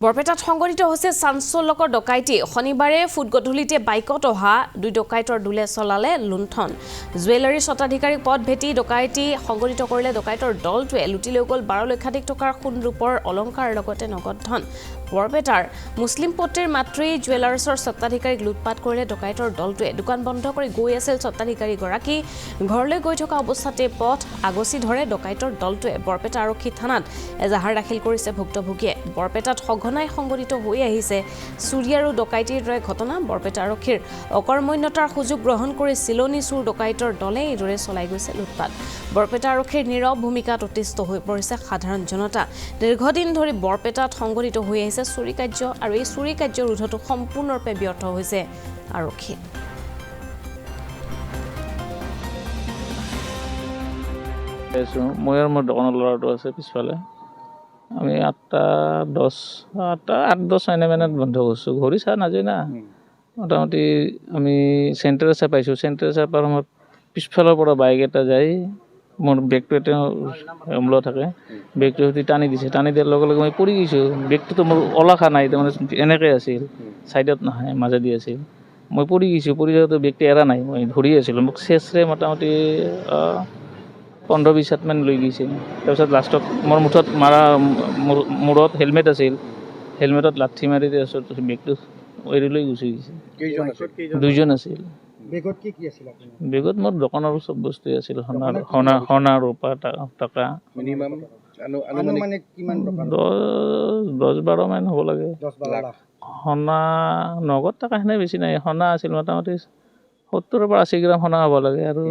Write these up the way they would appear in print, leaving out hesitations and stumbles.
বৰপেটাত সংঘটিত হৈছে চাঞ্চল্যকৰ ডকাইতি শনিবাৰে ফুটগধূলিতে বাইকত অহা দুই ডকাইতৰ দুলে চলালে লুণ্ঠন জুৱেলাৰী স্বত্বাধিকাৰীক পদ ভেটি ডকাইতি সংঘটিত কৰিলে ডকাইতৰ দলটোৱে লুটি লৈ গ'ল 12 লক্ষাধিক টকাৰ সোণ ৰূপৰ অলংকাৰ লগতে নগদ ধন বৰপেটাৰ মুছলিম পট্টিৰ মাতৃ জুৱেলাৰ্ছৰ স্বত্বাধিকাৰীক লুটপাট কৰিলে ডকাইতৰ দলটোৱে দোকান বন্ধ কৰি গৈ আছিল স্বত্বাধিকাৰী গৰাকী ঘৰলৈ গৈ থকা অৱস্থাতে পথ আগচি ধৰে ডকাইতৰ দলটোৱে বৰপেটা আৰক্ষী থানাত এজাহাৰ দাখিল কৰিছে ভুক্তভোগীয়ে বৰপেটাত সঘনাই সংঘটিত হৈ আহিছে চুৰি আৰু ডকাইতিৰ দৰে ঘটনা বৰপেটা আৰক্ষীৰ অকৰ্মণ্যতাৰ সুযোগ গ্ৰহণ কৰি চিলনী চুৰ ডকাইতৰ দলে এইদৰে চলাই গৈছে লুটপাট বৰপেটা আৰক্ষীৰ নীৰৱ ভূমিকাত অতিষ্ঠ হৈ পৰিছে সাধাৰণ জনতা দীৰ্ঘদিন ধৰি বৰপেটাত সংঘটিত হৈ আহিছে চুৰি কাৰ্য আৰু এই চুৰি কাৰ্য ৰোধটো সম্পূৰ্ণৰূপে ব্যৰ্থ হৈছে আৰক্ষী মই আৰু মোৰ দোকানৰ ল'ৰাটো আছে পিছফালে আমি 8-10 মিনিট বন্ধ কৰিছোঁ ঘূৰি চা নাযায় না মোটামুটি আমি চেণ্টাৰে চাই পাইছোঁ চেণ্টাৰে চাই পাৰ সময়ত পিছফালৰ পৰা বাইক এটা যায় মোৰ বেগটো এটা অমল থাকে বেগটো সৈতে টানি দিছে টানি দিয়াৰ লগে লগে মই পৰি গৈছোঁ বেগটোতো মোৰ ওলাখা নাই তাৰমানে এনেকৈ আছিল ছাইডত নহয় মাজেদি আছিল মই পৰি গৈছোঁ পৰি যাওঁতে বেগটো এৰা নাই মই ধৰি আছিলোঁ মোক চেচৰে মোটামুটি 15-20 মান লৈ গৈছে তাৰপিছত লাষ্টত মোৰ মুঠত মাৰা মূৰত হেলমেট আছিল হেলমেটত লাঠি মাৰি তাৰপিছত বেগটো এৰি লৈ গুচি গৈছে দুইজন আছিল বেগত কি আছিল আপোনাৰ বেগত মোৰ দোকানৰ চব বস্তুৱে আছিল সোণা ৰূপা টকা মিনিমাম আনুমানিক কিমান টকা 10-12 মান হ'ব লাগে 10-12 লাখ সোণা নগদ টকা সেনে বেছি নাই সোণা আছিল মোটামুটি 70 পৰা 80 গ্ৰাম সোণা হ'ব লাগে আৰু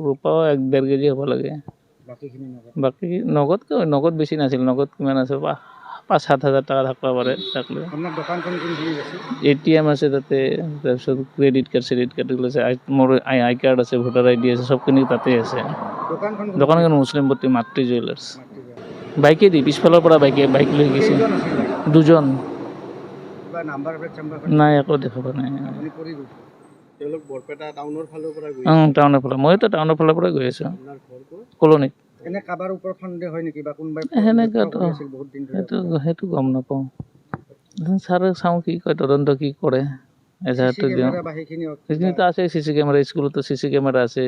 ৰূপাও 1.5 কেজি হ'ব লাগে বাকী নগদ বেছি নাছিল নগদ কিমান আছে 5-7 হাজাৰ টকা থাকিব পাৰে থাকিলে আপোনাৰ দোকানখন কোনখিনি আছে ATM আছে তাতে তাৰপিছত ক্ৰেডিট কাৰ্ড আছে মোৰ আই কাৰ্ড আছে ভোটাৰ ID আছে সবখিনি তাতে আছে দোকানখন মুছলিম পট্টি মাতৃ জুৱেলাৰ্ছ বাইকে দি পিছফালৰ পৰা বাইক লৈ গৈছে দুজন নাই একো দেখা পোৱা নাই তেওঁলোক বৰপেটা টাউনৰ ফালৰ পৰা গৈ টাউনৰ ফালে মইতো টাউনৰ ফালৰ পৰা গৈ আছোঁ কলনীত এনে কাবাৰ ওপৰত সন্দেহ হয় নেকি বা কোনোবাই সেনেকুৱাতো বহুত দিন ধৰি সেইটো গম নাপাওঁ ছাৰে চাওঁ কি কয় তদন্ত কি কৰে এজাহাৰটো দিওঁ সেইখিনিতো আছে CC কেমেৰা স্কুলতো CC কেমেৰা আছে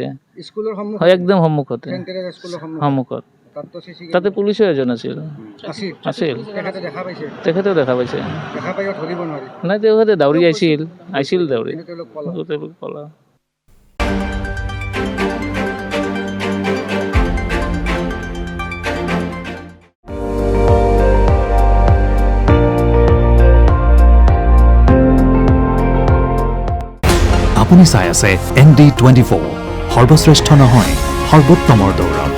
স্কুলৰ হয় একদম সন্মুখতে সন্মুখত তাতে পুলিচো এজন আছিল তেখেতেও দেখা পাইছে নাই তেখেতে দাউৰি আহিছিল দাউৰি তেওঁলোক পলা আপুনি চাই আছে ND24 সৰ্বশ্ৰেষ্ঠ নহয় সৰ্বোত্তমৰ দৌৰত